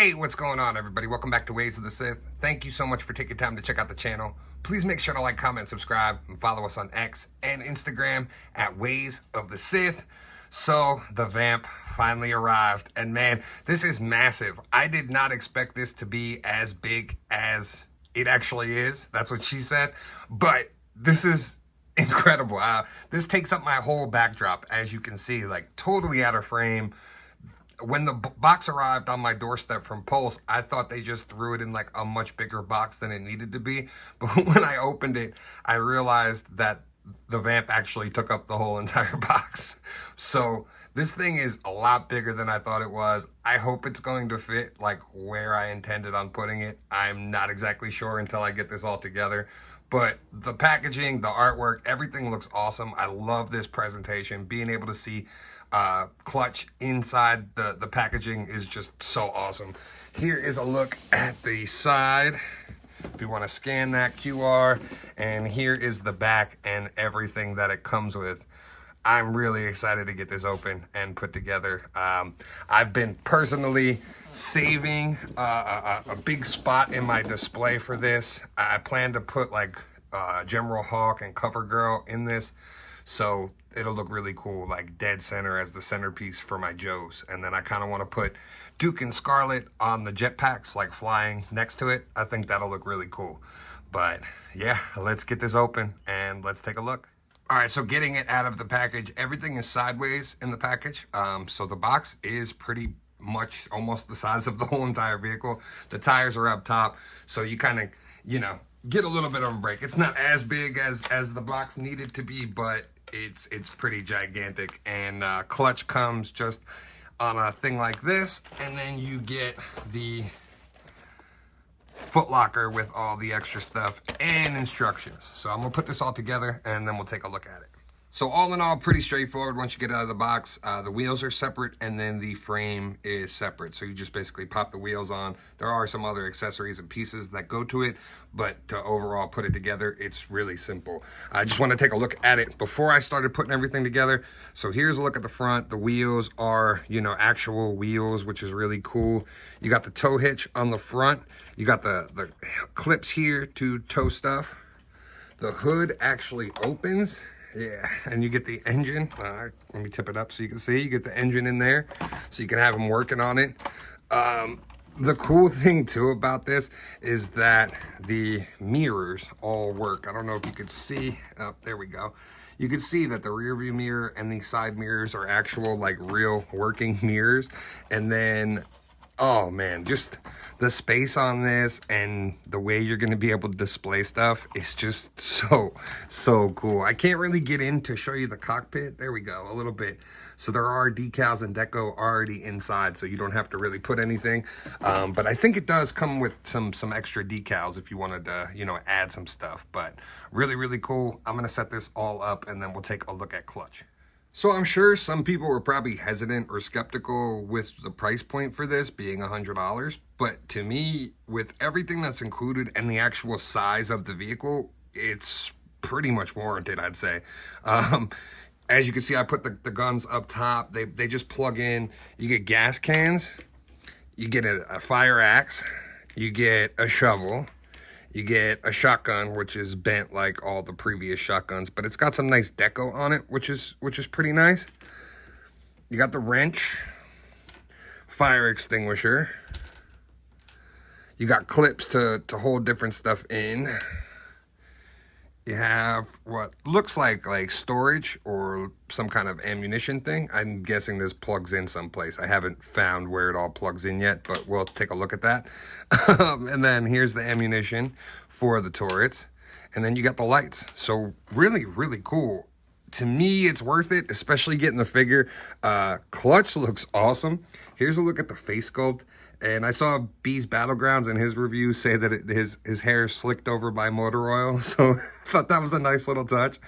Hey, what's going on, everybody? Welcome back to Ways of the Sith. Thank you so much for taking time to check out the channel. Please make sure to like, comment, subscribe, and follow us on X and Instagram at Ways of the Sith. So, the Vamp finally arrived, and man, this is massive. I did not expect this to be as big as it actually is. That's what she said, but this is incredible. This takes up my whole backdrop, as you can see, like totally out of frame. When the box arrived on my doorstep from Pulse, I thought they just threw it in like a much bigger box than it needed to be. But when I opened it, I realized that the Vamp actually took up the whole entire box. So this thing is a lot bigger than I thought it was. I hope it's going to fit like where I intended on putting it. I'm not exactly sure until I get this all together. But the packaging, the artwork, everything looks awesome. I love this presentation. Being able to see Clutch inside the packaging is just so awesome. Here is a look at the side if you want to scan that QR, and here is the back and everything that it comes with. I'm really excited to get this open and put together. I've been personally saving a big spot in my display for this. I plan to put like General Hawk and CoverGirl in this, so it'll look really cool, like dead center as the centerpiece for my Joes. And then I kind of want to put Duke and Scarlet on the jetpacks, like flying next to it. I think that'll look really cool. But yeah, let's get this open and let's take a look. All right, so getting it out of the package, everything is sideways in the package. So the box is pretty much almost the size of the whole entire vehicle. The tires are up top, so you kind of, get a little bit of a break. It's not as big as the box needed to be, but it's pretty gigantic. And Clutch comes just on a thing like this, and then you get the foot locker with all the extra stuff and instructions. So I'm gonna put this all together and then we'll take a look at it. So all in all, pretty straightforward once you get it out of the box. The wheels are separate and then the frame is separate. So you just basically pop the wheels on. There are some other accessories and pieces that go to it, but to overall put it together, it's really simple. I just want to take a look at it before I started putting everything together. So here's a look at the front. The wheels are, actual wheels, which is really cool. You got the tow hitch on the front. You got the clips here to tow stuff. The hood actually opens. Yeah, and you get the engine. Let me tip it up so you can see. You get the engine in there, so you can have them working on it. The cool thing, too, about this is that the mirrors all work. I don't know if you could see. Oh, there we go. You can see that the rear view mirror and the side mirrors are actual, like, real working mirrors. And then, oh, man, just the space on this and the way you're going to be able to display stuff is just so cool. I can't really get in to show you the cockpit. There we go, a little bit. So there are decals and deco already inside, so you don't have to really put anything. But I think it does come with some extra decals if you wanted to, add some stuff. But really, really cool. I'm going to set this all up, and then we'll take a look at Clutch. So I'm sure some people were probably hesitant or skeptical with the price point for this being $100. But to me, with everything that's included and the actual size of the vehicle, it's pretty much warranted, I'd say. As you can see, I put the guns up top. They just plug in. You get gas cans. You get a fire axe. You get a shovel. You get a shotgun, which is bent like all the previous shotguns, but it's got some nice deco on it, which is pretty nice. You got the wrench, fire extinguisher. You got clips to hold different stuff in. You have what looks like storage or some kind of ammunition thing. I'm guessing this plugs in someplace. I haven't found where it all plugs in yet, but we'll take a look at that. And then here's the ammunition for the turrets. And then you got the lights. So really, really cool. To me, it's worth it, especially getting the figure. Clutch looks awesome. Here's a look at the face sculpt. And I saw Bees Battlegrounds in his review say that his hair is slicked over by motor oil. So I thought that was a nice little touch.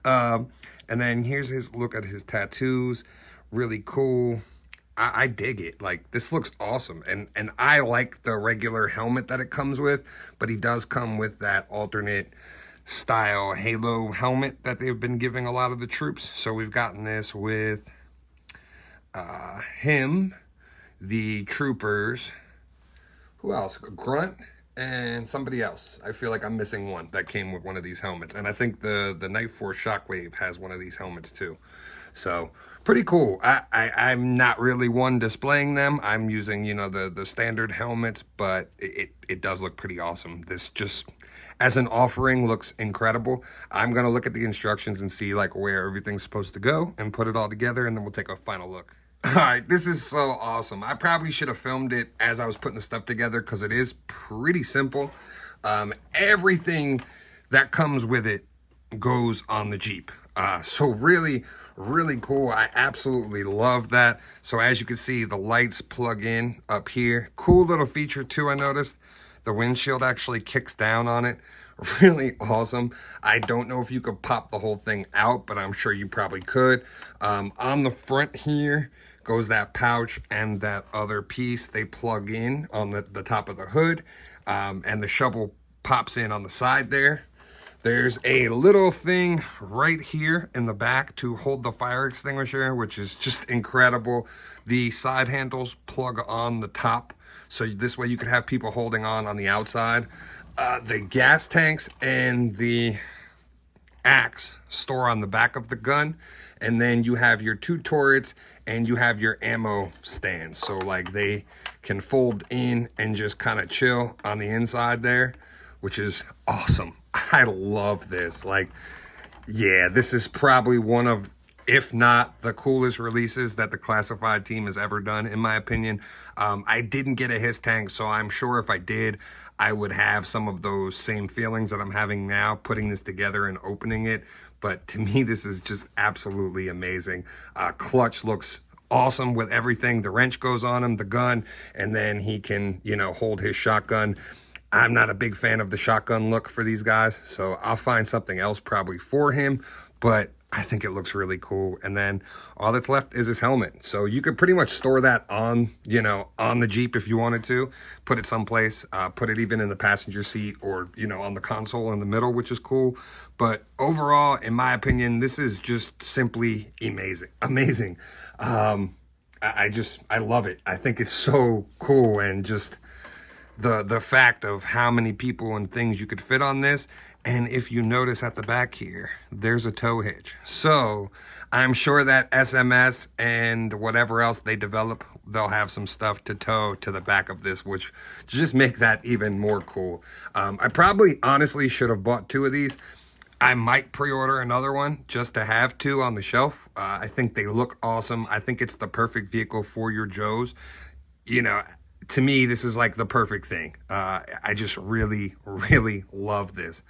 And then here's his look at his tattoos. Really cool. I dig it. Like, this looks awesome. And I like the regular helmet that it comes with. But he does come with that alternate style halo helmet that they've been giving a lot of the troops. So we've gotten this with him, the troopers, who else? Grunt and somebody else. I feel like I'm missing one that came with one of these helmets. And I think the Night Force Shockwave has one of these helmets too. So pretty cool. I'm not really one displaying them. I'm using, you know, the standard helmets, but it does look pretty awesome. This just as an offering looks incredible. I'm gonna look at the instructions and see like where everything's supposed to go and put it all together, and then we'll take a final look. All right, this is so awesome. I probably should have filmed it as I was putting the stuff together because it is pretty simple. Everything that comes with it goes on the Jeep. So really cool. I absolutely love that. So as you can see, the lights plug in up here. Cool little feature too, I noticed. The windshield actually kicks down on it. Really awesome. I don't know if you could pop the whole thing out, but I'm sure you probably could. On the front here goes that pouch and that other piece. They plug in on the top of the hood, and the shovel pops in on the side there. There's a little thing right here in the back to hold the fire extinguisher, which is just incredible. The side handles plug on the top, so this way you could have people holding on the outside. The gas tanks and the axe store on the back of the gun, and then you have your two turrets and you have your ammo stands, so like they can fold in and just kind of chill on the inside there, which is awesome. I love this. Like, yeah, this is probably one of, if not the coolest releases that the classified team has ever done, in my opinion. I didn't get a HISS tank, so I'm sure if I did, I would have some of those same feelings that I'm having now putting this together and opening it. But to me, this is just absolutely amazing. Clutch looks awesome with everything. The wrench goes on him, the gun, and then he can, you know, hold his shotgun. I'm not a big fan of the shotgun look for these guys, so I'll find something else probably for him, but I think it looks really cool. And then all that's left is his helmet. So you could pretty much store that on, you know, on the Jeep if you wanted to, put it someplace, put it even in the passenger seat or, you know, on the console in the middle, which is cool. But overall, in my opinion, this is just simply amazing. I love it. I think it's so cool, and just the fact of how many people and things you could fit on this. And if you notice at the back here, there's a tow hitch. So I'm sure that SMS and whatever else they develop, they'll have some stuff to tow to the back of this, which just make that even more cool. I probably honestly should have bought two of these. I might pre-order another one just to have two on the shelf. I think they look awesome. I think it's the perfect vehicle for your Joes. You know, to me, this is like the perfect thing. I just really love this.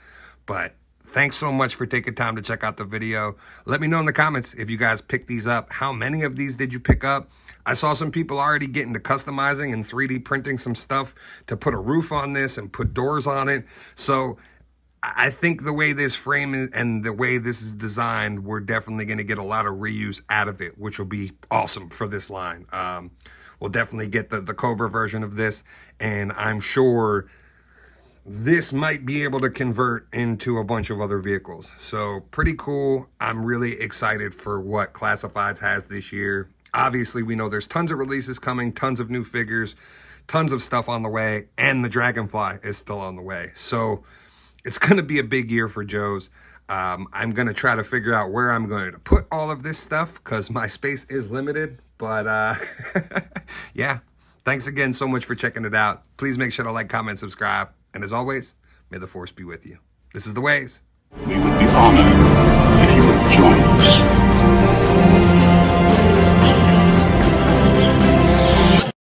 But thanks so much for taking time to check out the video. Let me know in the comments if you guys picked these up. How many of these did you pick up? I saw some people already getting to customizing and 3D printing some stuff to put a roof on this and put doors on it. So I think the way this frame is and the way this is designed, we're definitely going to get a lot of reuse out of it, which will be awesome for this line. We'll definitely get the Cobra version of this, and I'm sure this might be able to convert into a bunch of other vehicles. So pretty cool. I'm really excited for what Classifieds has this year. Obviously, we know there's tons of releases coming, tons of new figures, tons of stuff on the way, and the Dragonfly is still on the way. So it's going to be a big year for Joe's. I'm going to try to figure out where I'm going to put all of this stuff because my space is limited. But yeah, thanks again so much for checking it out. Please make sure to like, comment, subscribe. And as always, may the force be with you. This is The Ways. We would be honored if you would join us.